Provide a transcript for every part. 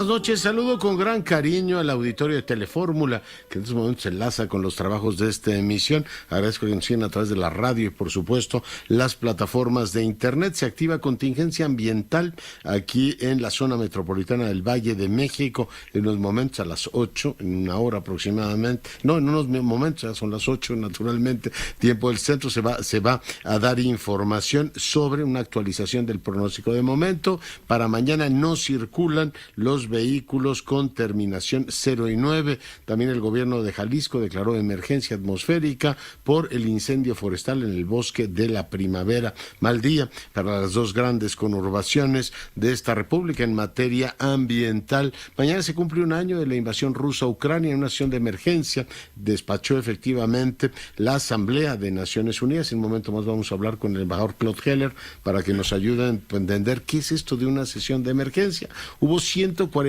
Buenas noches, saludo con gran cariño al auditorio de Telefórmula, que en estos momentos se enlaza con los trabajos de esta emisión. Agradezco que nos sigan a través de la radio y, por supuesto, las plataformas de Internet. Se activa contingencia ambiental aquí en la zona metropolitana del Valle de México, en unos momentos a las 8, en una hora aproximadamente. No, en unos momentos, ya son las 8, naturalmente, tiempo del centro. Se va a dar información sobre una actualización del pronóstico. De momento, para mañana no circulan los vehículos con terminación 0 y 9. También el gobierno de Jalisco declaró emergencia atmosférica por el incendio forestal en el bosque de la Primavera. Mal día para las dos grandes conurbaciones de esta república en materia ambiental. Mañana se cumple un año de la invasión rusa a Ucrania. En una sesión de emergencia despachó efectivamente la Asamblea de Naciones Unidas. En un momento más vamos a hablar con el embajador Claude Heller para que nos ayuden a entender qué es esto de una sesión de emergencia. Hubo 141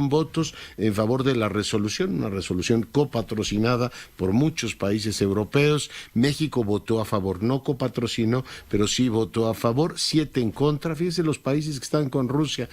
votos en favor de la resolución, una resolución copatrocinada por muchos países europeos. México votó a favor, no copatrocinó, pero sí votó a favor. 7 en contra. Fíjense los países que están con Rusia: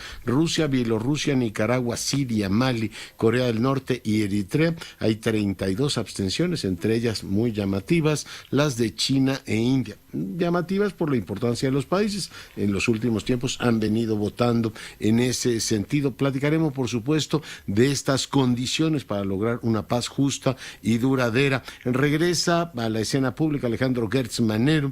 Bielorrusia, Nicaragua, Siria, Mali, Corea del Norte y Eritrea. Hay 32 abstenciones, entre ellas muy llamativas las de China e India. Llamativas por la importancia de los países. En los últimos tiempos han venido votando en ese sentido. Platicaremos, por supuesto, de estas condiciones para lograr una paz justa y duradera. Regresa a la escena pública Alejandro Gertz Manero.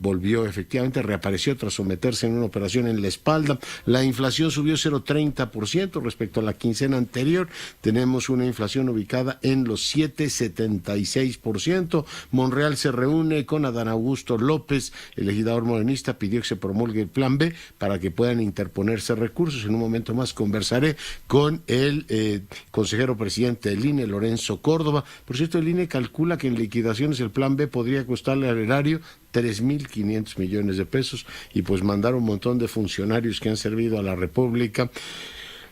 Volvió, efectivamente, reapareció tras someterse en una operación en la espalda. La inflación subió 0,30% respecto a la quincena anterior. Tenemos una inflación ubicada en los 7,76%. Monreal se reúne con Adán Augusto López. El legislador morenista pidió que se promulgue el Plan B para que puedan interponerse recursos. En un momento más conversaré con el consejero presidente del INE, Lorenzo Córdoba. Por cierto, el INE calcula que en liquidaciones el Plan B podría costarle al erario 3,500 millones de pesos, y pues mandar un montón de funcionarios que han servido a la República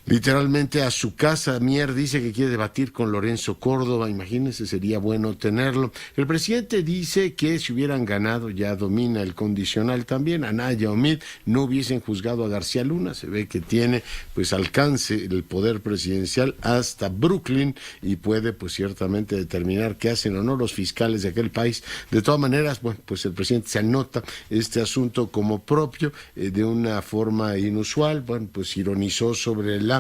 literalmente a su casa. Mier dice que quiere debatir con Lorenzo Córdoba. Imagínense, sería bueno tenerlo. El presidente dice que si hubieran ganado, ya domina el condicional también, Anaya Omid, no hubiesen juzgado a García Luna. Se ve que tiene pues alcance el poder presidencial hasta Brooklyn y puede pues ciertamente determinar qué hacen o no los fiscales de aquel país. De todas maneras, bueno, pues el presidente se anota este asunto como propio de una forma inusual. Bueno, pues ironizó sobre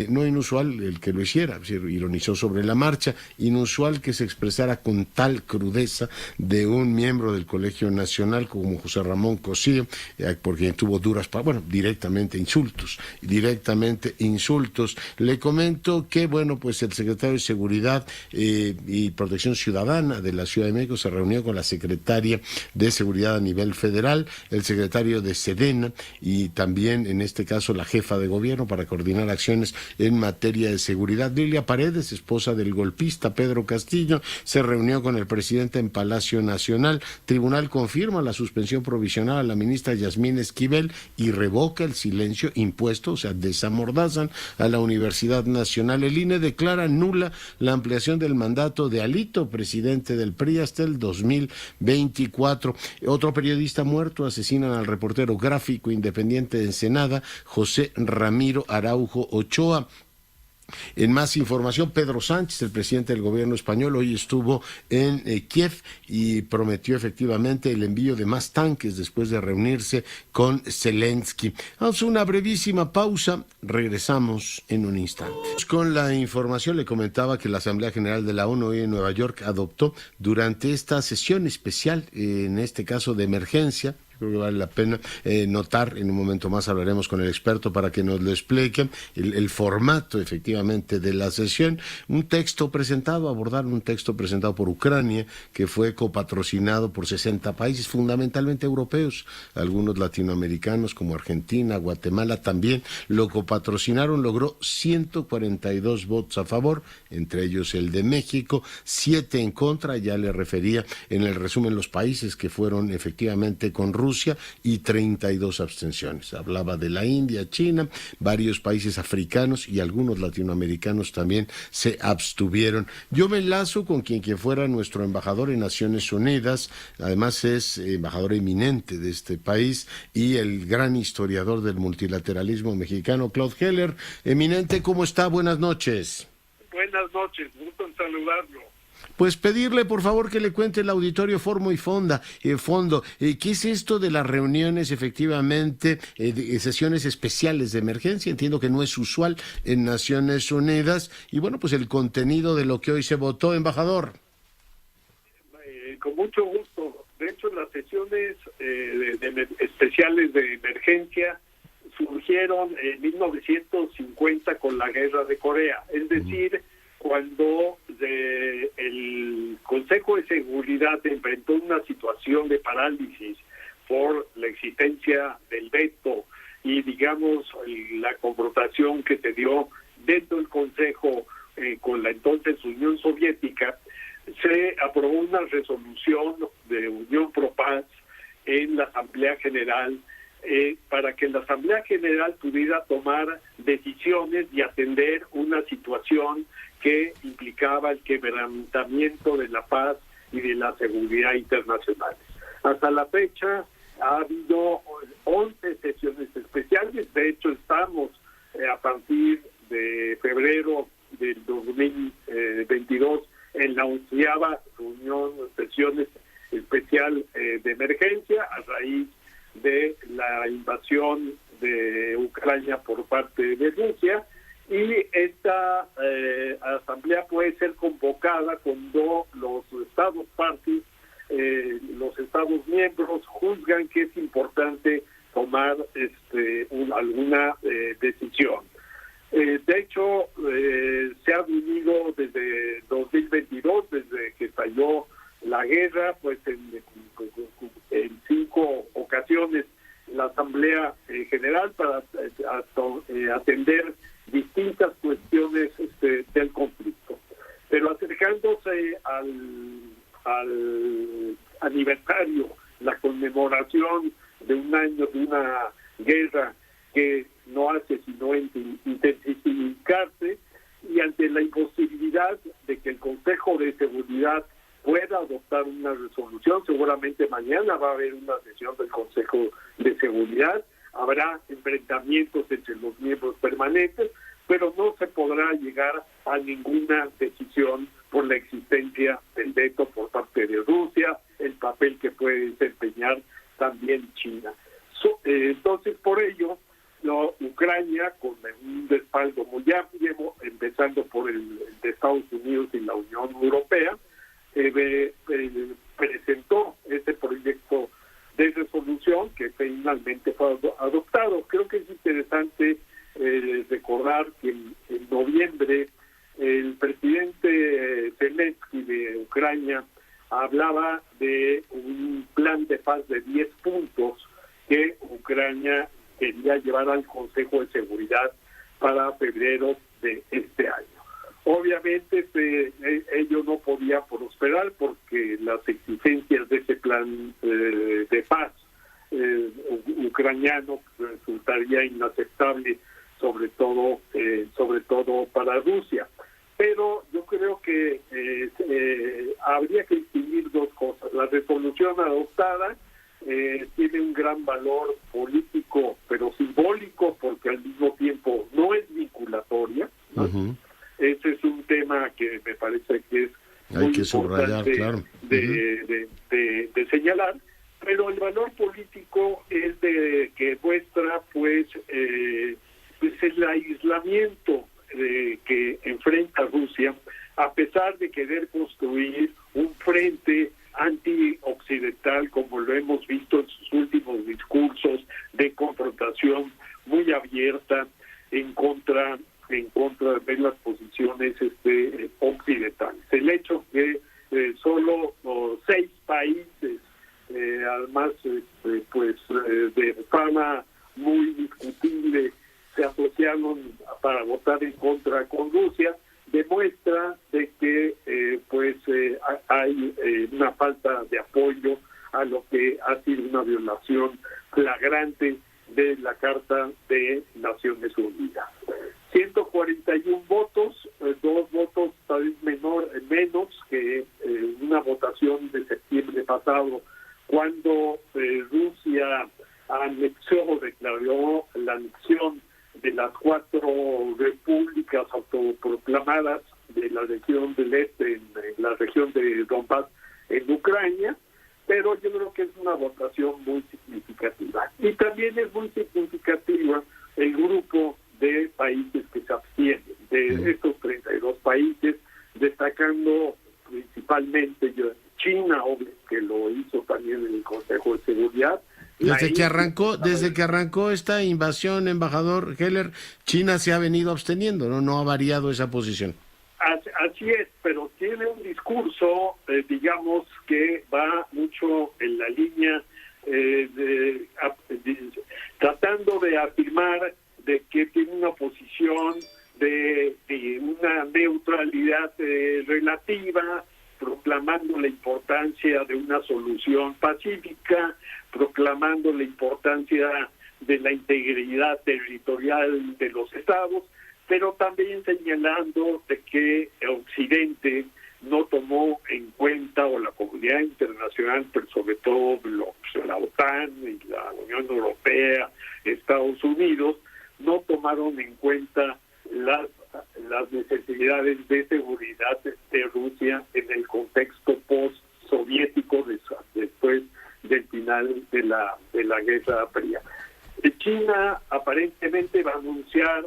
no inusual el que lo hiciera, ironizó sobre la marcha. Inusual que se expresara con tal crudeza de un miembro del Colegio Nacional como José Ramón Cosío, porque tuvo duras, directamente insultos. Le comento que, bueno, pues el secretario de Seguridad y Protección Ciudadana de la Ciudad de México se reunió con la secretaria de Seguridad a nivel federal, el secretario de Sedena y también, en este caso, la jefa de gobierno para coordinar acciones en materia de seguridad. Lilia Paredes, esposa del golpista Pedro Castillo, se reunió con el presidente en Palacio Nacional. Tribunal confirma la suspensión provisional a la ministra Yasmín Esquivel y revoca el silencio impuesto, o sea, desamordazan a la Universidad Nacional. El INE declara nula la ampliación del mandato de Alito, presidente del PRI, hasta el 2024. Otro periodista muerto: asesinan al reportero gráfico independiente de Ensenada, José Ramiro Araujo Ochoa. En más información, Pedro Sánchez, el presidente del gobierno español, hoy estuvo en Kiev y prometió efectivamente el envío de más tanques después de reunirse con Zelensky. Vamos a una brevísima pausa, regresamos en un instante. Con la información, le comentaba que la Asamblea General de la ONU hoy en Nueva York adoptó durante esta sesión especial, en este caso de emergencia. Creo que vale la pena notar, en un momento más hablaremos con el experto para que nos lo explique, el formato efectivamente de la sesión. Abordaron un texto presentado por Ucrania, que fue copatrocinado por 60 países, fundamentalmente europeos, algunos latinoamericanos como Argentina, Guatemala también lo copatrocinaron. Logró 142 votos a favor, entre ellos el de México, 7 en contra. Ya le refería en el resumen los países que fueron efectivamente con Rusia. Rusia y 32 abstenciones. Hablaba de la India, China, varios países africanos y algunos latinoamericanos también se abstuvieron. Yo me enlazo con quien fuera nuestro embajador en Naciones Unidas, además es embajador eminente de este país y el gran historiador del multilateralismo mexicano, Claude Heller. Eminente, ¿cómo está? Buenas noches. Buenas noches, gusto en saludarlo. Pues pedirle por favor que le cuente el auditorio fondo, ¿qué es esto de las reuniones efectivamente, de sesiones especiales de emergencia? Entiendo que no es usual en Naciones Unidas y bueno, pues el contenido de lo que hoy se votó, embajador. Con mucho gusto. De hecho, las sesiones especiales de emergencia surgieron en 1950 con la Guerra de Corea, es decir, cuando el Consejo de Seguridad enfrentó una situación de parálisis por la existencia del veto y, digamos, la confrontación que se dio dentro del Consejo con la entonces Unión Soviética. Se aprobó una resolución de Unión Pro Paz en la Asamblea General para que la Asamblea General pudiera tomar decisiones y atender una situación que implicaba el quebrantamiento de la paz y de la seguridad internacional. Hasta la fecha ha habido 11 sesiones especiales. De hecho, estamos a partir de febrero del 2022 en la 11ª reunión, sesiones especial de emergencia a raíz de la invasión de Ucrania por parte de Rusia, y esta asamblea puede ser convocada cuando los estados partes, los estados miembros juzgan que es importante tomar alguna decisión. De hecho, se ha reunido desde 2022, desde que estalló la guerra, pues en 5 ocasiones la Asamblea General para atender distintas cuestiones del conflicto. Pero acercándose al aniversario, la conmemoración de un año de una guerra que no hace sino intensificarse, y ante la imposibilidad de que el Consejo de Seguridad pueda adoptar una resolución, seguramente mañana va a haber una sesión del Consejo de Seguridad, habrá enfrentamientos entre los miembros permanentes, pero no se podrá llegar a ninguna decisión por la existencia del veto por parte de Rusia, el papel que puede desempeñar también China. Entonces, por ello, Ucrania, con un respaldo muy amplio, empezando por el de Estados Unidos y la Unión Europea, presentó este proyecto de resolución que finalmente fue adoptado. Creo que es interesante recordar que en noviembre el presidente Zelensky de Ucrania hablaba de un plan de paz de 10 puntos que Ucrania quería llevar al Consejo de Seguridad para febrero de este año. Obviamente ello no podía prosperar porque las exigencias de ese plan de paz ucraniano resultaría inaceptable, sobre todo para Rusia. Pero yo creo que habría que distinguir dos cosas. La resolución adoptada tiene un gran valor político, pero simbólico, porque al mismo tiempo no es vinculatoria, ¿no? Uh-huh. Ese es un tema que me parece que es muy importante subrayar, claro. de señalar, pero el valor político es de que muestra pues el aislamiento que enfrenta Rusia, a pesar de querer construir un frente anti-occidental, como lo hemos visto en sus últimos discursos de confrontación muy abierta en contra de las posiciones occidentales. El hecho que solo 6 países, además de fama muy discutible, se asociaron para votar en contra con Rusia, demuestra de que hay una falta de apoyo a lo que ha sido una violación flagrante de la Carta de Naciones Unidas. 141 votos, 2 votos tal vez menos que una votación de septiembre pasado, cuando Rusia anexó o declaró la anexión de las 4 repúblicas autoproclamadas de la región del este, en la región de Donbass, en Ucrania, pero yo creo que es una votación muy significativa. Y también es muy significativa el grupo de países que se abstienen, de estos 32 países, destacando principalmente China, obvio, que lo hizo también en el Consejo de Seguridad. Desde que arrancó esta invasión, embajador Heller, China se ha venido absteniendo, no ha variado esa posición. Así es, pero tiene un discurso, digamos, que va mucho en la línea tratando de afirmar de que tiene una posición de una neutralidad relativa, proclamando la importancia de una solución pacífica, proclamando la importancia de la integridad territorial de los estados, pero también señalando de que Occidente no tomó en cuenta, o la comunidad internacional, pero sobre todo la OTAN y la Unión Europea, Estados Unidos, no tomaron en cuenta las necesidades de seguridad de Rusia en el contexto post-soviético después del final de la Guerra Fría. China aparentemente va a anunciar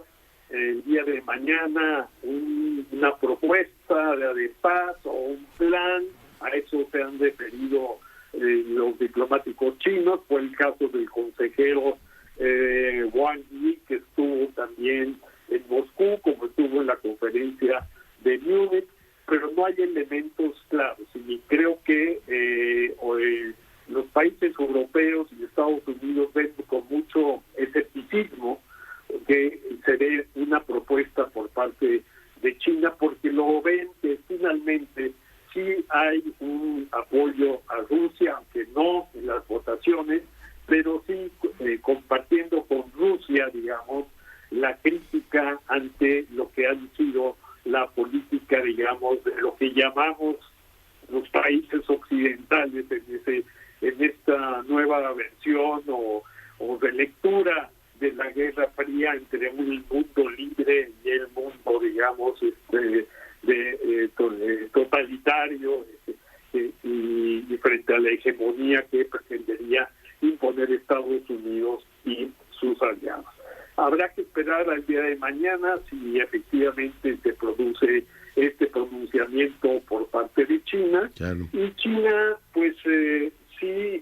el día de mañana una propuesta de paz o un plan. A eso se han referido los diplomáticos chinos. Fue el caso del consejero Wang Yi, que estuvo también en Moscú, como estuvo en la conferencia de Múnich, pero no hay elementos claros, y creo que los países europeos y Estados Unidos ven con mucho escepticismo que se dé una propuesta por parte de China, porque lo ven que finalmente sí hay un apoyo a Rusia, aunque no en las votaciones, pero sí compartiendo con Rusia, digamos, la crítica ante lo que han sido la política, digamos, de lo que llamamos los países occidentales en esta nueva versión o relectura de la Guerra Fría entre un mundo libre y el mundo, digamos, totalitario, y frente a la hegemonía que pretendería imponer Estados Unidos y sus aliados. Habrá que esperar al día de mañana si efectivamente se produce este pronunciamiento por parte de China. Claro. Y China, pues sí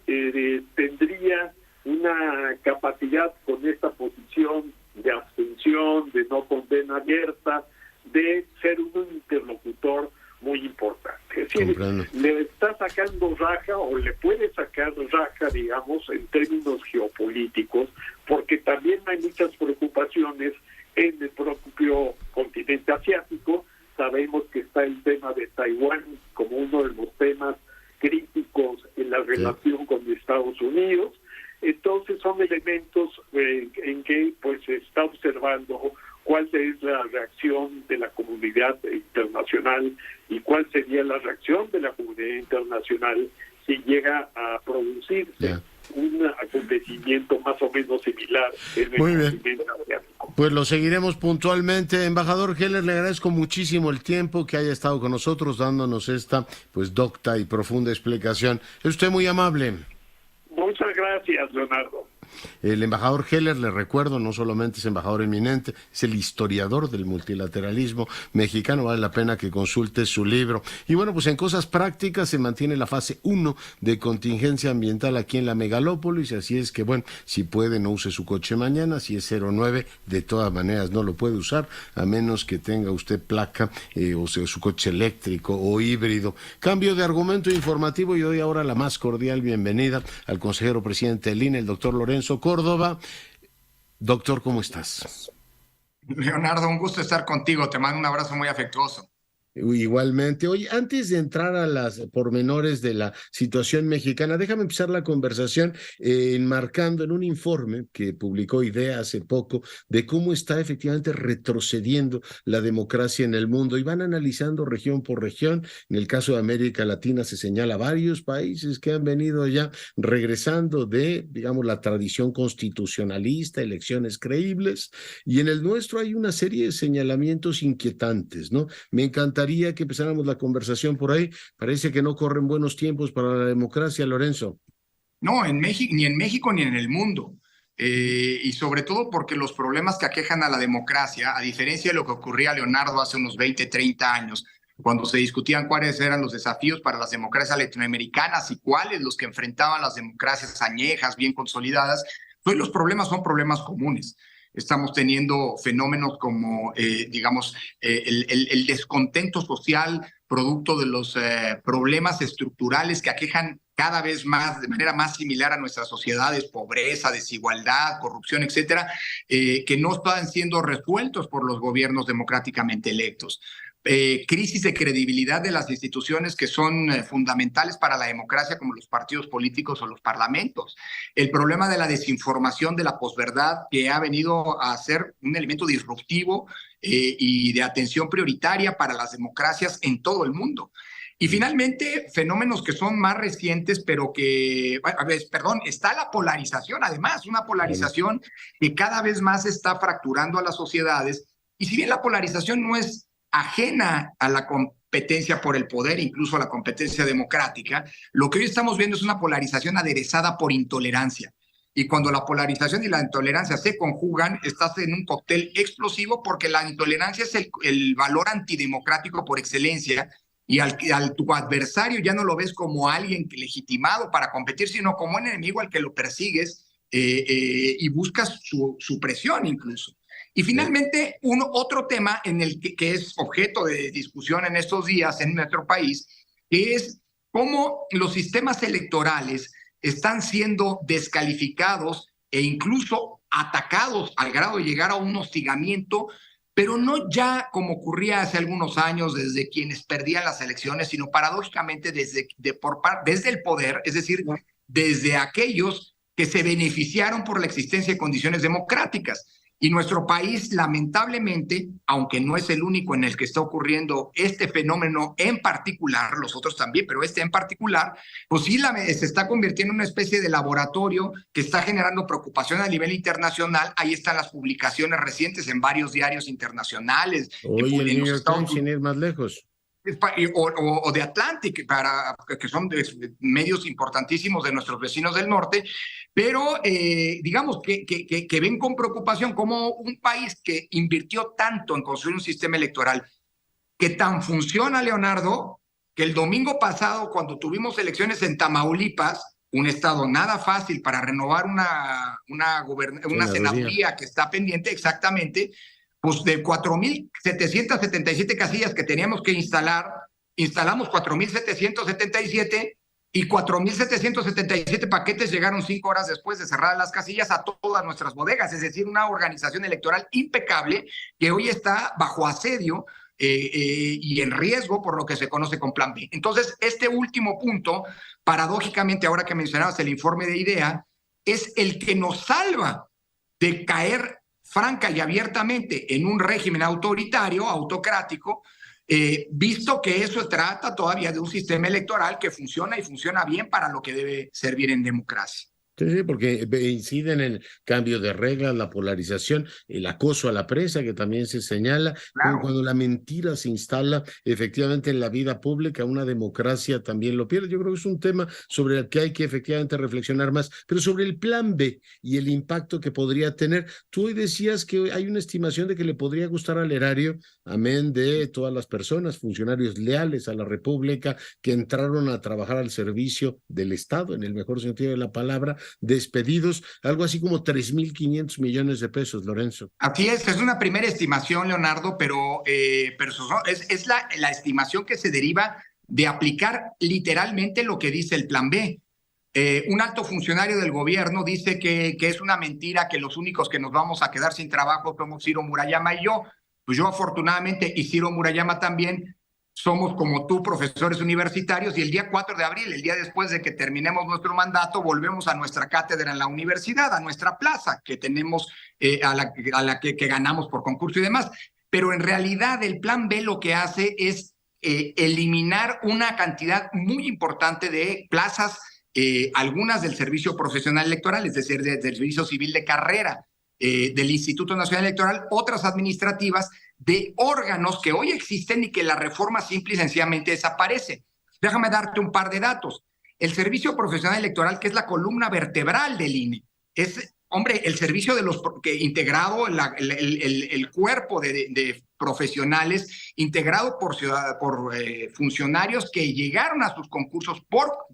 tendría una capacidad con esta posición de abstención, de no condena abierta, de ser un interlocutor muy importante. Es decir, le está sacando raja, o le puede sacar raja, digamos, en términos geopolíticos, porque también hay muchas preocupaciones en el propio continente asiático. Sabemos que está el tema de Taiwán como uno de los temas críticos en la relación con Estados Unidos. Entonces son elementos en que pues se está observando cuál es la reacción de la comunidad internacional y cuál sería la reacción de la comunidad internacional si llega a producirse un acontecimiento más o menos similar en el continente asiático. Pues lo seguiremos puntualmente. Embajador Heller, le agradezco muchísimo el tiempo que haya estado con nosotros dándonos esta pues docta y profunda explicación. Es usted muy amable. Muchas gracias, Leonardo. El embajador Heller, le recuerdo, no solamente es embajador eminente, es el historiador del multilateralismo mexicano. Vale la pena que consulte su libro. Y bueno, pues en cosas prácticas se mantiene la fase 1 de contingencia ambiental aquí en la megalópolis, así es que bueno, si puede no use su coche mañana, si es 09, de todas maneras no lo puede usar, a menos que tenga usted placa o sea, su coche eléctrico o híbrido. Cambio de argumento informativo y doy ahora la más cordial bienvenida al consejero presidente del INE, el doctor Lorenzo Córdoba. Doctor, ¿cómo estás? Leonardo, un gusto estar contigo. Te mando un abrazo muy afectuoso. Igualmente. Oye, antes de entrar a las pormenores de la situación mexicana, déjame empezar la conversación enmarcando en un informe que publicó IDEA hace poco de cómo está efectivamente retrocediendo la democracia en el mundo y van analizando región por región. En el caso de América Latina se señala varios países que han venido ya regresando de, digamos, la tradición constitucionalista, elecciones creíbles, y en el nuestro hay una serie de señalamientos inquietantes, ¿no? Me encantaría que empezáramos la conversación por ahí. Parece que no corren buenos tiempos para la democracia, Lorenzo. No, en México, ni en México ni en el mundo. Y sobre todo porque los problemas que aquejan a la democracia, a diferencia de lo que ocurría, Leonardo, hace unos 20, 30 años, cuando se discutían cuáles eran los desafíos para las democracias latinoamericanas y cuáles los que enfrentaban las democracias añejas, bien consolidadas, hoy los problemas son problemas comunes. Estamos teniendo fenómenos como, digamos, el descontento social producto de los problemas estructurales que aquejan cada vez más, de manera más similar a nuestras sociedades, pobreza, desigualdad, corrupción, etcétera, que no están siendo resueltos por los gobiernos democráticamente electos. Crisis de credibilidad de las instituciones que son fundamentales para la democracia, como los partidos políticos o los parlamentos. El problema de la desinformación, de la posverdad, que ha venido a ser un elemento disruptivo y de atención prioritaria para las democracias en todo el mundo. Y finalmente, fenómenos que son más recientes, pero que, perdón, está la polarización, además, una polarización que cada vez más está fracturando a las sociedades. Y si bien la polarización no es ajena a la competencia por el poder, incluso a la competencia democrática, lo que hoy estamos viendo es una polarización aderezada por intolerancia. Y cuando la polarización y la intolerancia se conjugan, estás en un cóctel explosivo, porque la intolerancia es el valor antidemocrático por excelencia, y tu adversario ya no lo ves como alguien legitimado para competir, sino como un enemigo al que lo persigues y buscas su supresión incluso. Y finalmente, otro tema en el que es objeto de discusión en estos días en nuestro país, que es cómo los sistemas electorales están siendo descalificados e incluso atacados al grado de llegar a un hostigamiento, pero no ya como ocurría hace algunos años desde quienes perdían las elecciones, sino paradójicamente desde el poder, es decir, desde aquellos que se beneficiaron por la existencia de condiciones democráticas. Y nuestro país, lamentablemente, aunque no es el único en el que está ocurriendo este fenómeno en particular, los otros también, pero este en particular, pues sí se está convirtiendo en una especie de laboratorio que está generando preocupación a nivel internacional. Ahí están las publicaciones recientes en varios diarios internacionales. Hoy el New York Times, sin ir más lejos. O de Atlantic, que son medios importantísimos de nuestros vecinos del norte, pero digamos que ven con preocupación cómo un país que invirtió tanto en construir un sistema electoral, que tan funciona, Leonardo, que el domingo pasado, cuando tuvimos elecciones en Tamaulipas, un estado nada fácil para renovar una senaduría que está pendiente exactamente, pues de 4,777 casillas que teníamos que instalar, instalamos 4,777 y 4,777 paquetes llegaron 5 horas después de cerrar las casillas a todas nuestras bodegas. Es decir, una organización electoral impecable que hoy está bajo asedio y en riesgo por lo que se conoce con Plan B. Entonces, este último punto, paradójicamente, ahora que mencionabas el informe de IDEA, es el que nos salva de caer franca y abiertamente en un régimen autoritario, autocrático, visto que eso trata todavía de un sistema electoral que funciona y funciona bien para lo que debe servir en democracia. Sí, porque inciden en el cambio de reglas, la polarización, el acoso a la prensa, que también se señala, Claro. cuando la mentira se instala efectivamente en la vida pública, una democracia también lo pierde. Yo creo que es un tema sobre el que hay que efectivamente reflexionar más, pero sobre el plan B y el impacto que podría tener. Tú hoy decías que hay una estimación de que le podría gustar al erario, amén de todas las personas, funcionarios leales a la República, que entraron a trabajar al servicio del Estado, en el mejor sentido de la palabra, despedidos, algo así como 3,500 millones de pesos, Lorenzo. Así es una primera estimación, Leonardo, pero es la estimación que se deriva de aplicar literalmente lo que dice el Plan B. Un alto funcionario del gobierno dice que es una mentira, que los únicos que nos vamos a quedar sin trabajo somos Ciro Murayama y yo. Pues yo afortunadamente, y Ciro Murayama también, somos como tú, profesores universitarios, y el día 4 de abril, el día después de que terminemos nuestro mandato, volvemos a nuestra cátedra en la universidad, a nuestra plaza que tenemos, a la que ganamos por concurso y demás. Pero en realidad el Plan B lo que hace es eliminar una cantidad muy importante de plazas, algunas del servicio profesional electoral, es decir, del servicio civil de carrera del Instituto Nacional Electoral, otras administrativas, de órganos que hoy existen y que la reforma simple y sencillamente desaparece. Déjame darte un par de datos. El servicio profesional electoral, que es la columna vertebral del INE, es, hombre, el servicio de los que integrado, el cuerpo de profesionales integrado por funcionarios que llegaron a sus concursos,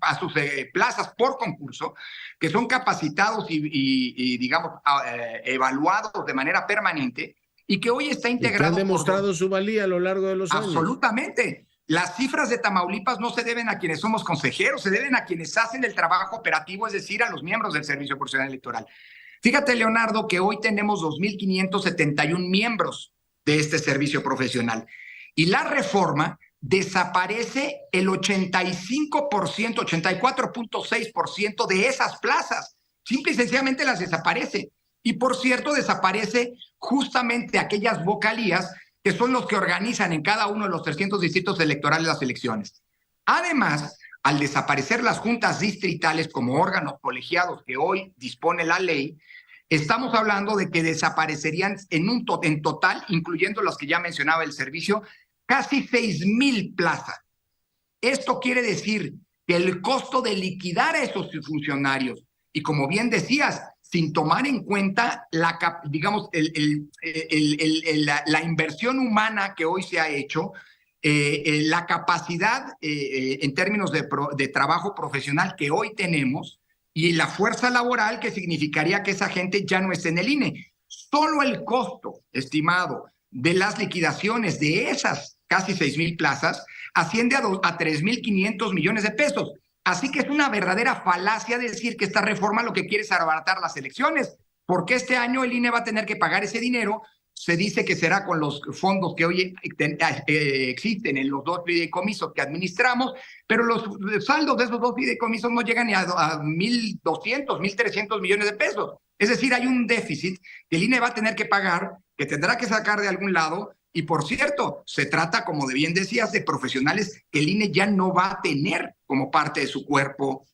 a sus plazas por concurso, que son capacitados y digamos, evaluados de manera permanente, y que hoy está integrado. Y que han demostrado su valía a lo largo de los años. Absolutamente. Las cifras de Tamaulipas no se deben a quienes somos consejeros, se deben a quienes hacen el trabajo operativo, es decir, a los miembros del Servicio Profesional Electoral. Fíjate, Leonardo, que hoy tenemos 2.571 miembros de este servicio profesional. Y la reforma desaparece el 85%, 84.6% de esas plazas. Simple y sencillamente las desaparece. Y por cierto, desaparece justamente aquellas vocalías que son los que organizan en cada uno de los 300 distritos electorales las elecciones. Además, al desaparecer las juntas distritales como órganos colegiados que hoy dispone la ley, estamos hablando de que desaparecerían en total, incluyendo las que ya mencionaba el servicio, casi 6,000 plazas. Esto quiere decir que el costo de liquidar a esos funcionarios, y como bien decías, sin tomar en cuenta digamos, la inversión humana que hoy se ha hecho, la capacidad en términos de trabajo profesional que hoy tenemos y la fuerza laboral que significaría que esa gente ya no esté en el INE. Solo el costo estimado de las liquidaciones de esas casi 6,000 plazas asciende a 3,500 millones de pesos. Así que es una verdadera falacia decir que esta reforma lo que quiere es abaratar las elecciones, porque este año el INE va a tener que pagar ese dinero. Se dice que será con los fondos que hoy existen en los 2 fideicomisos que administramos, pero los saldos de esos 2 fideicomisos no llegan ni a 1.200, 1.300 millones de pesos. Es decir, hay un déficit que el INE va a tener que pagar, que tendrá que sacar de algún lado. Y por cierto, se trata, como bien decías, de profesionales que el INE ya no va a tener como parte de su cuerpo,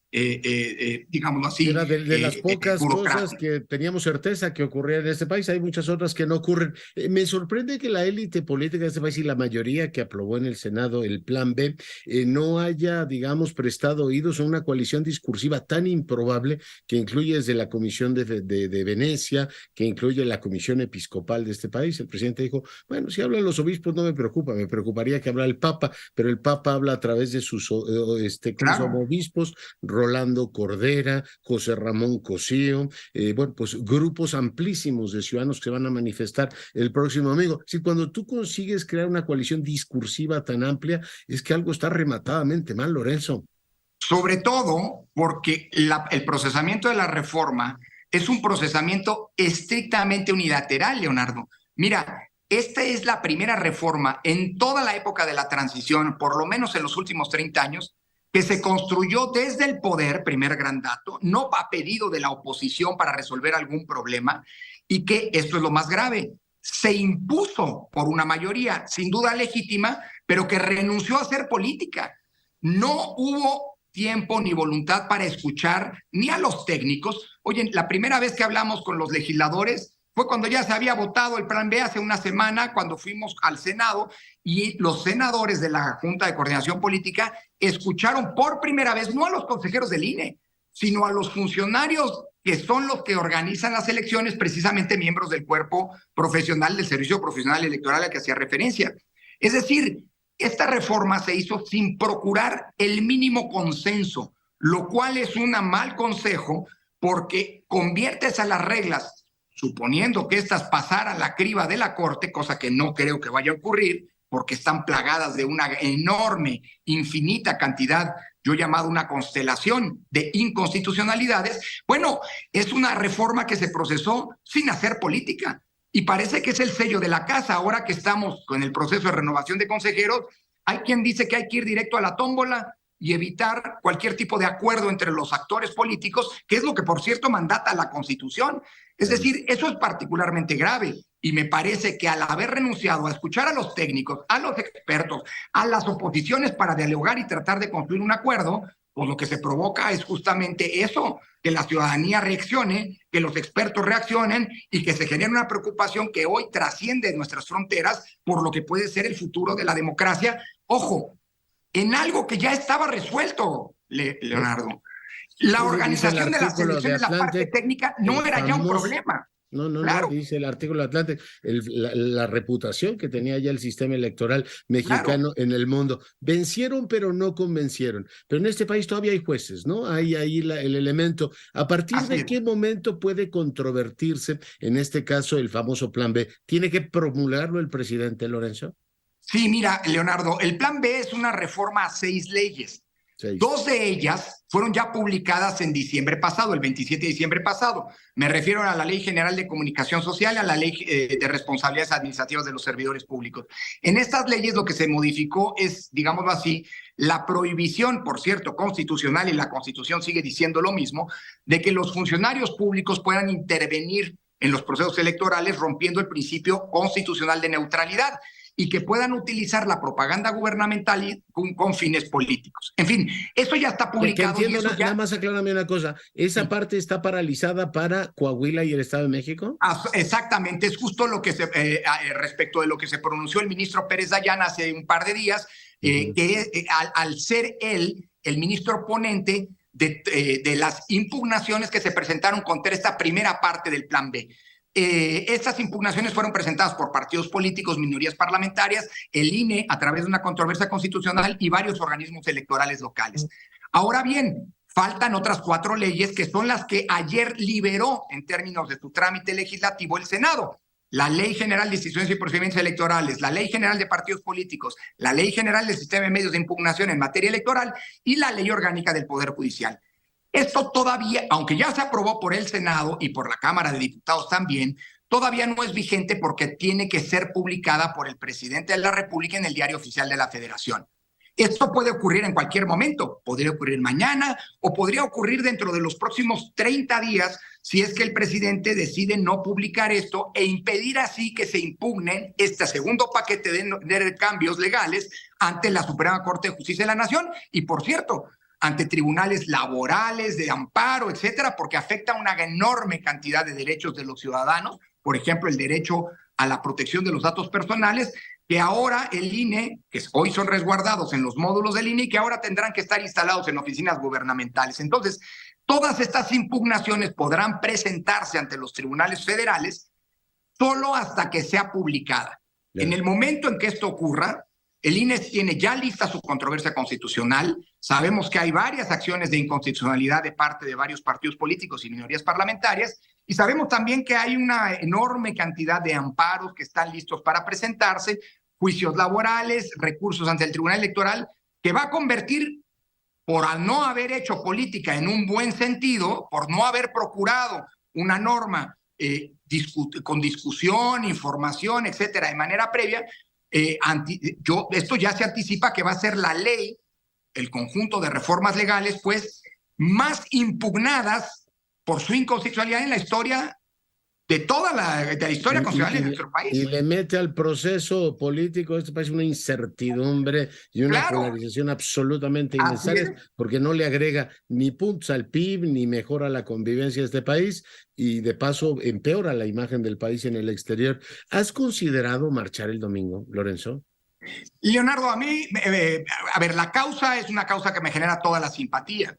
digámoslo así. Era de las pocas cosas que teníamos certeza que ocurrían en este país. Hay muchas otras que no ocurren. Me sorprende que la élite política de este país y la mayoría que aprobó en el Senado el Plan B no haya, digamos, prestado oídos a una coalición discursiva tan improbable que incluye desde la Comisión de Venecia, que incluye la Comisión Episcopal de este país. El presidente dijo, bueno, si hablan los obispos no me preocupa, me preocuparía que habla el Papa, pero el Papa habla a través de sus Claro. obispos, Rolando Cordera, José Ramón Cosío, bueno, pues grupos amplísimos de ciudadanos que se van a manifestar el próximo domingo. Si cuando tú consigues crear una coalición discursiva tan amplia, es que algo está rematadamente mal, Lorenzo. Sobre todo porque el procesamiento de la reforma es un procesamiento estrictamente unilateral, Leonardo. Mira, esta es la primera reforma en toda la época de la transición, por lo menos en los últimos 30 años, que se construyó desde el poder, primer gran dato, no a pedido de la oposición para resolver algún problema, y que, esto es lo más grave, se impuso por una mayoría, sin duda legítima, pero que renunció a hacer política. No hubo tiempo ni voluntad para escuchar ni a los técnicos. Oye, la primera vez que hablamos con los legisladores fue cuando ya se había votado el Plan B hace una semana, cuando fuimos al Senado, y los senadores de la Junta de Coordinación Política escucharon por primera vez, no a los consejeros del INE, sino a los funcionarios que son los que organizan las elecciones, precisamente miembros del cuerpo profesional del Servicio Profesional Electoral al que hacía referencia. Es decir, esta reforma se hizo sin procurar el mínimo consenso, lo cual es un mal consejo porque conviertes a las reglas, suponiendo que estas pasaran la criba de la Corte, cosa que no creo que vaya a ocurrir, porque están plagadas de una enorme, infinita cantidad, yo he llamado una constelación de inconstitucionalidades. Bueno, es una reforma que se procesó sin hacer política, y parece que es el sello de la casa. Ahora que estamos con el proceso de renovación de consejeros, Hay quien dice que hay que ir directo a la tómbola y evitar cualquier tipo de acuerdo entre los actores políticos, que es lo que, por cierto, mandata la Constitución. Es decir, eso es particularmente grave y me parece que al haber renunciado a escuchar a los técnicos, a los expertos, a las oposiciones para dialogar y tratar de construir un acuerdo, pues lo que se provoca es justamente eso, que la ciudadanía reaccione, que los expertos reaccionen y que se genere una preocupación que hoy trasciende nuestras fronteras por lo que puede ser el futuro de la democracia. Ojo, en algo que ya estaba resuelto, Leonardo. La organización de las elecciones, la parte técnica, no era ya un problema. No, dice el artículo de Atlante, la reputación que tenía ya el sistema electoral mexicano en el mundo. Vencieron, pero no convencieron. Pero en este país todavía hay jueces, ¿no? Hay ahí el elemento. ¿A partir de qué momento puede controvertirse, en este caso, el famoso Plan B? ¿Tiene que promulgarlo el presidente, Lorenzo? Sí, mira, Leonardo, el Plan B es una reforma a 6 leyes. 2 de ellas fueron ya publicadas en diciembre pasado, el 27 de diciembre pasado. Me refiero a la Ley General de Comunicación Social y a la Ley de Responsabilidades Administrativas de los Servidores Públicos. En estas leyes lo que se modificó es, digámoslo así, la prohibición, por cierto, constitucional, y la Constitución sigue diciendo lo mismo, de que los funcionarios públicos puedan intervenir en los procesos electorales rompiendo el principio constitucional de neutralidad y que puedan utilizar la propaganda gubernamental con fines políticos. En fin, eso ya está publicado. Que entiendo, nada más aclárame una cosa, ¿esa parte está paralizada para Coahuila y el Estado de México? Exactamente, es justo lo que respecto de lo que se pronunció el ministro Pérez Dayán hace un par de días, que al ser él el ministro ponente de las impugnaciones que se presentaron contra esta primera parte del Plan B. Estas impugnaciones fueron presentadas por partidos políticos, minorías parlamentarias, el INE a través de una controversia constitucional y varios organismos electorales locales. Ahora bien, faltan otras 4 leyes que son las que ayer liberó en términos de su trámite legislativo el Senado. La Ley General de Instituciones y Procedimientos Electorales, la Ley General de Partidos Políticos, la Ley General del Sistema de Medios de Impugnación en materia electoral y la Ley Orgánica del Poder Judicial. Esto todavía, aunque ya se aprobó por el Senado y por la Cámara de Diputados también, todavía no es vigente porque tiene que ser publicada por el presidente de la República en el Diario Oficial de la Federación. Esto puede ocurrir en cualquier momento, podría ocurrir mañana o podría ocurrir dentro de los próximos 30 días si es que el presidente decide no publicar esto e impedir así que se impugnen este segundo paquete de cambios legales ante la Suprema Corte de Justicia de la Nación y, por cierto, ante tribunales laborales, de amparo, etcétera, porque afecta a una enorme cantidad de derechos de los ciudadanos, por ejemplo, el derecho a la protección de los datos personales, que ahora el INE, que hoy son resguardados en los módulos del INE y que ahora tendrán que estar instalados en oficinas gubernamentales. Entonces, todas estas impugnaciones podrán presentarse ante los tribunales federales solo hasta que sea publicada. En el momento en que esto ocurra, el INE tiene ya lista su controversia constitucional. Sabemos que hay varias acciones de inconstitucionalidad de parte de varios partidos políticos y minorías parlamentarias. Y sabemos también que hay una enorme cantidad de amparos que están listos para presentarse, juicios laborales, recursos ante el Tribunal Electoral, que va a convertir, por no haber hecho política en un buen sentido, por no haber procurado una norma con discusión, información, etcétera, de manera previa, esto ya se anticipa que va a ser la ley, el conjunto de reformas legales, pues, más impugnadas por su inconstitucionalidad en la historia de toda la historia constitucional de nuestro país. Y le mete al proceso político de este país una incertidumbre y una polarización absolutamente innecesaria, porque no le agrega ni puntos al PIB, ni mejora la convivencia de este país, y de paso empeora la imagen del país en el exterior. ¿Has considerado marchar el domingo, Lorenzo? Leonardo, a mí, a ver, la causa es una causa que me genera toda la simpatía.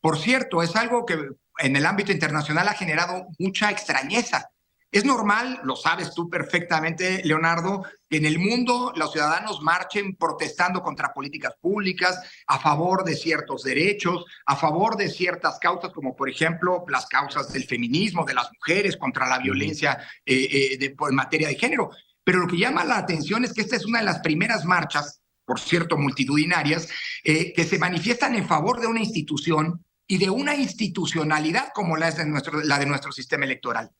Por cierto, es algo que en el ámbito internacional ha generado mucha extrañeza. Es normal, lo sabes tú perfectamente, Leonardo, que en el mundo los ciudadanos marchen protestando contra políticas públicas, a favor de ciertos derechos, a favor de ciertas causas, como por ejemplo las causas del feminismo, de las mujeres, contra la violencia en materia de género. Pero lo que llama la atención es que esta es una de las primeras marchas, por cierto, multitudinarias, que se manifiestan en favor de una institución y de una institucionalidad como la de nuestro sistema electoral.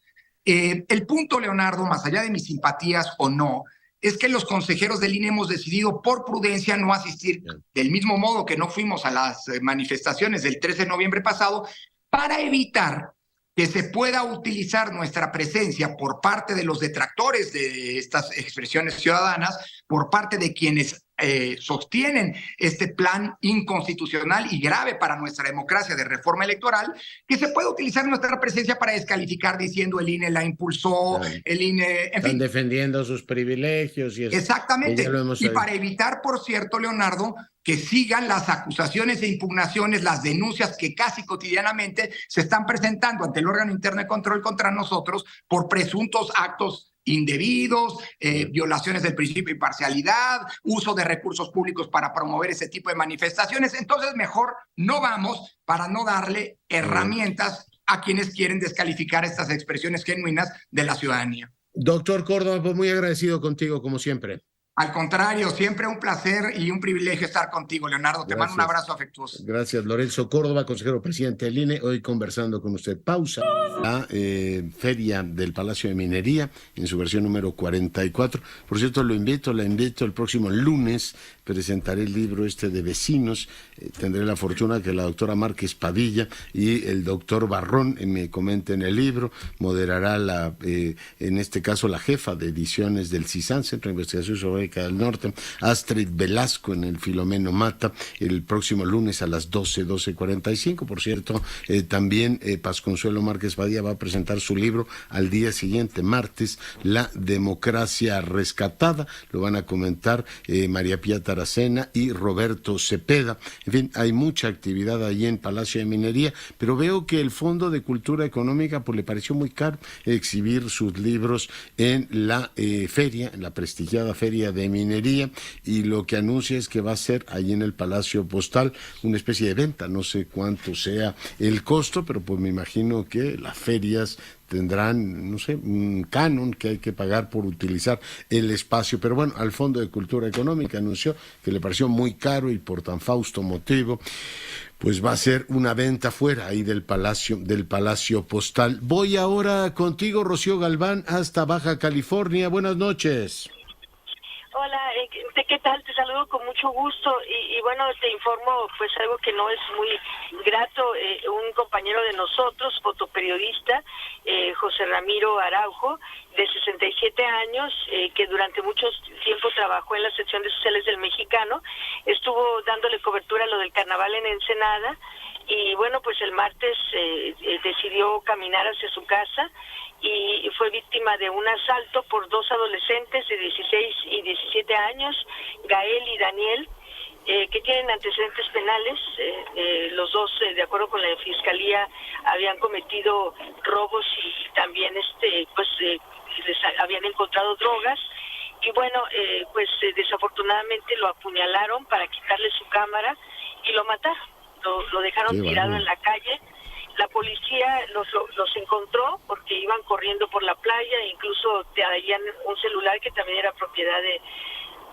El punto, Leonardo, más allá de mis simpatías o no, es que los consejeros del INE hemos decidido por prudencia no asistir, del mismo modo que no fuimos a las manifestaciones del 13 de noviembre pasado, para evitar que se pueda utilizar nuestra presencia por parte de los detractores de estas expresiones ciudadanas, por parte de quienes sostienen este plan inconstitucional y grave para nuestra democracia de reforma electoral, que se pueda utilizar nuestra presencia para descalificar diciendo el INE la impulsó, el INE... Están defendiendo sus privilegios. Y eso. Exactamente. Y para evitar, por cierto, Leonardo, que sigan las acusaciones e impugnaciones, las denuncias que casi cotidianamente se están presentando ante el órgano interno de control contra nosotros por presuntos actos indebidos, violaciones del principio de imparcialidad, uso de recursos públicos para promover ese tipo de manifestaciones. Entonces, mejor no vamos para no darle herramientas a quienes quieren descalificar estas expresiones genuinas de la ciudadanía. Doctor Córdoba, pues muy agradecido contigo, como siempre. Al contrario, siempre un placer y un privilegio estar contigo, Leonardo. Te mando un abrazo afectuoso. Gracias, Lorenzo Córdoba, consejero presidente del INE, hoy conversando con usted. Pausa. La Feria del Palacio de Minería, en su versión número 44. Por cierto, la invito el próximo lunes. Presentaré el libro de Vecinos. Tendré la fortuna que la doctora Márquez Padilla y el doctor Barrón me comenten el libro. Moderará en este caso la jefa de ediciones del CISAN, Centro de Investigación sobre América del Norte, Astrid Velasco, en el Filomeno Mata, el próximo lunes a las 12:45. Por cierto, también Paz Consuelo Márquez Padilla va a presentar su libro al día siguiente, martes, La Democracia Rescatada. Lo van a comentar María Pía Taracena y Roberto Cepeda. En fin, hay mucha actividad allí en Palacio de Minería, pero veo que el Fondo de Cultura Económica pues le pareció muy caro exhibir sus libros en la feria, en la prestigiada Feria de Minería, y lo que anuncia es que va a ser allí en el Palacio Postal una especie de venta. No sé cuánto sea el costo, pero pues me imagino que las ferias tendrán, no sé, un canon que hay que pagar por utilizar el espacio. Pero bueno, al Fondo de Cultura Económica anunció que le pareció muy caro y por tan fausto motivo, pues va a ser una venta fuera ahí del Palacio Postal. Voy ahora contigo, Rocío Galván, hasta Baja California. Buenas noches. Hola, ¿qué tal? Te saludo con mucho gusto y bueno, te informo pues algo que no es muy grato. Un compañero de nosotros, fotoperiodista, José Ramiro Araujo, de 67 años, que durante mucho tiempo trabajó en la sección de sociales del Mexicano, estuvo dándole cobertura a lo del carnaval en Ensenada y bueno, pues el martes decidió caminar hacia su casa y fue víctima de un asalto por dos adolescentes de 16 y 17 años, Gael y Daniel, que tienen antecedentes penales. Los dos, de acuerdo con la Fiscalía, habían cometido robos y también les habían encontrado drogas. Y bueno, desafortunadamente lo apuñalaron para quitarle su cámara y lo mataron. Lo dejaron tirado en la calle. La policía los encontró porque iban corriendo por la playa e incluso traían un celular que también era propiedad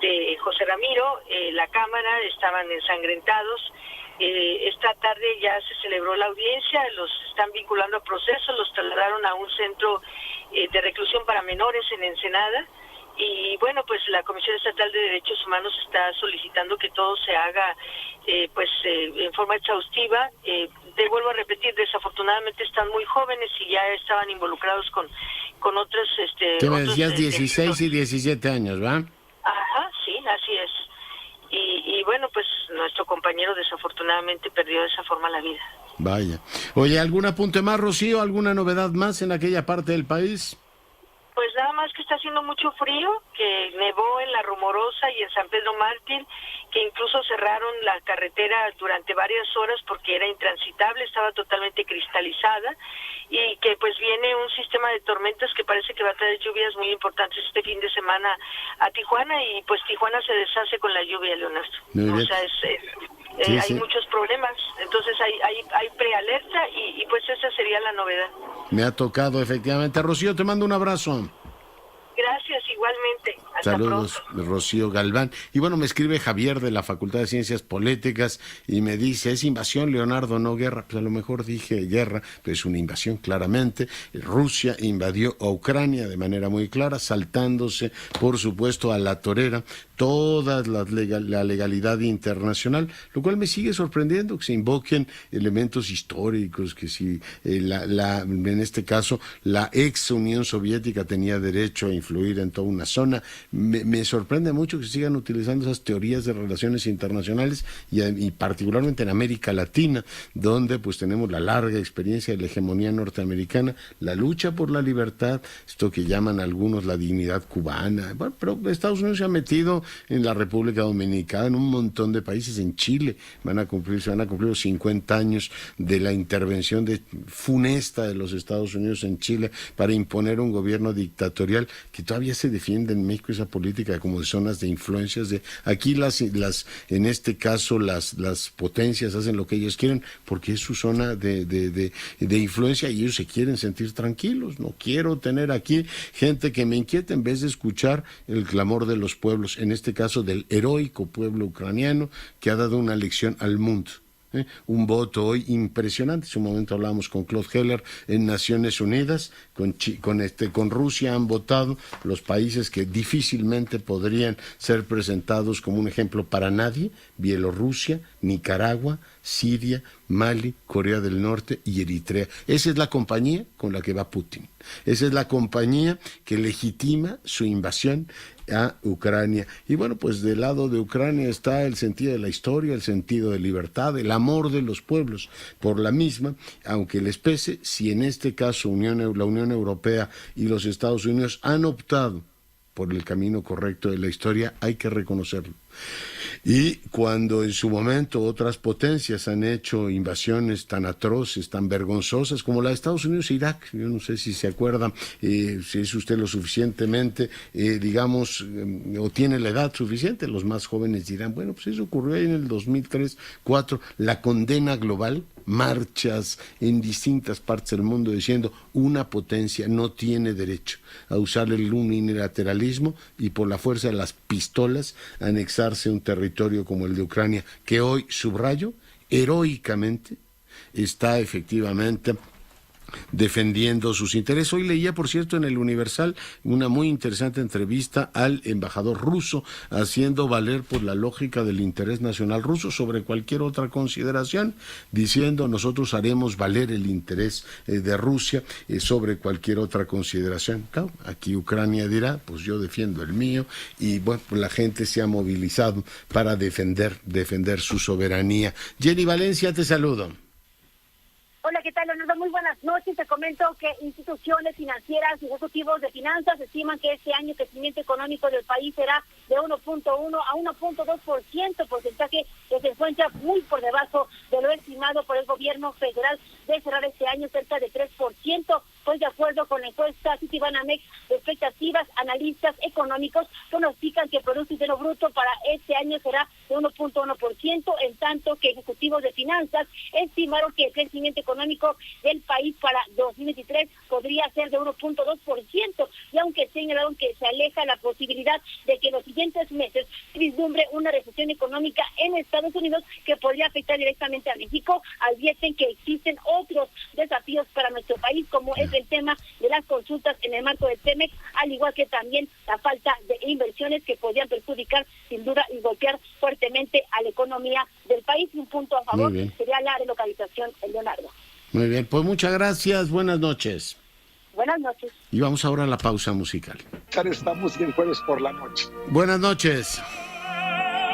de José Ramiro. La cámara, estaban ensangrentados. Esta tarde ya se celebró la audiencia, los están vinculando a proceso, los trasladaron a un centro de reclusión para menores en Ensenada. Y bueno, pues la Comisión Estatal de Derechos Humanos está solicitando que todo se haga en forma exhaustiva. Te vuelvo a repetir, desafortunadamente están muy jóvenes y ya estaban involucrados con otros... ¿Qué me decías? 16 y 17 años, ¿va? Ajá, sí, así es. Y bueno, pues nuestro compañero desafortunadamente perdió de esa forma la vida. Vaya. Oye, ¿algún apunte más, Rocío? ¿Alguna novedad más en aquella parte del país? Pues nada más que está haciendo mucho frío, que nevó en La Rumorosa y en San Pedro Mártir, que incluso cerraron la carretera durante varias horas porque era intransitable, estaba totalmente cristalizada, y que pues viene un sistema de tormentas que parece que va a traer lluvias muy importantes este fin de semana a Tijuana, y pues Tijuana se deshace con la lluvia, Leonardo. O sea, hay muchos problemas, entonces hay prealerta y pues esa sería la novedad. Me ha tocado, efectivamente. Rocío, te mando un abrazo. Gracias, igualmente. Saludos, Rocío Galván. Y bueno, me escribe Javier de la Facultad de Ciencias Políticas y me dice, ¿es invasión, Leonardo, no guerra? Pues a lo mejor dije guerra, pero es una invasión claramente. Rusia invadió a Ucrania de manera muy clara, saltándose, por supuesto, a la torera toda la legalidad internacional, lo cual me sigue sorprendiendo que se invoquen elementos históricos, que si en este caso la ex Unión Soviética tenía derecho a influir en toda una zona. Me sorprende mucho que sigan utilizando esas teorías de relaciones internacionales y particularmente en América Latina, donde pues tenemos la larga experiencia de la hegemonía norteamericana, la lucha por la libertad, esto que llaman algunos la dignidad cubana. Bueno, pero Estados Unidos se ha metido en la República Dominicana, en un montón de países, en Chile, se van a cumplir los 50 años de la intervención funesta de los Estados Unidos en Chile para imponer un gobierno dictatorial que todavía se defiende en México, esa política como de zonas de influencias. Aquí en este caso las potencias hacen lo que ellos quieren porque es su zona de influencia y ellos se quieren sentir tranquilos. No quiero tener aquí gente que me inquiete en vez de escuchar el clamor de los pueblos, en este caso del heroico pueblo ucraniano que ha dado una lección al mundo. Un voto hoy impresionante. En su momento hablábamos con Claude Heller en Naciones Unidas, con Rusia han votado los países que difícilmente podrían ser presentados como un ejemplo para nadie: Bielorrusia, Nicaragua, Siria, Mali, Corea del Norte y Eritrea. Esa es la compañía con la que va Putin. Esa es la compañía que legitima su invasión a Ucrania. Y bueno, pues del lado de Ucrania está el sentido de la historia, el sentido de libertad, el amor de los pueblos por la misma, aunque les pese, si en este caso la Unión Europea y los Estados Unidos han optado por el camino correcto de la historia, hay que reconocerlo. Y cuando en su momento otras potencias han hecho invasiones tan atroces, tan vergonzosas como la de Estados Unidos e Irak, yo no sé si se acuerdan, si es usted lo suficientemente, o tiene la edad suficiente, los más jóvenes dirán, bueno, pues eso ocurrió ahí en el 2003-2004, la condena global, marchas en distintas partes del mundo diciendo una potencia no tiene derecho a usar el unilateralismo y por la fuerza de las pistolas anexarse un territorio como el de Ucrania, que hoy, subrayo, heroicamente está efectivamente defendiendo sus intereses. Hoy leía, por cierto, en el Universal una muy interesante entrevista al embajador ruso, haciendo valer por la lógica del interés nacional ruso sobre cualquier otra consideración, diciendo nosotros haremos valer el interés de Rusia sobre cualquier otra consideración. Claro, aquí Ucrania dirá, pues yo defiendo el mío, y bueno, pues la gente se ha movilizado para defender su soberanía. Jenny Valencia, te saludo. Hola, ¿qué tal, Leonardo? Muy buenas noches. Te comento que instituciones financieras y ejecutivos de finanzas estiman que este año el crecimiento económico del país será de 1.1 a 1.2%, porcentaje que se encuentra muy por debajo de lo estimado por el gobierno federal de cerrar este año cerca de 3%, pues de acuerdo con la encuesta Citibanamex de expectativas, analistas económicos pronostican que el Producto Interno Bruto para este año será de 1.1%, en tanto que ejecutivos de finanzas estimaron que el crecimiento económico del país para 2023 podría ser de 1.2%, y aunque señalaron que se aleja la posibilidad de que en los siguientes meses vislumbre una recesión económica en Estados Unidos que podría afectar directamente a México, advierten que existen otros desafíos para nuestro país, como es el tema de las consultas en el marco del TEMEC, al igual que también la falta de inversiones que podrían perjudicar sin duda y golpear fuertemente a la economía del país. Un punto a favor sería la relocalización, Leonardo. Muy bien, pues muchas gracias, buenas noches. Buenas noches. Y vamos ahora a la pausa musical. Esta música el jueves por la noche. Buenas noches.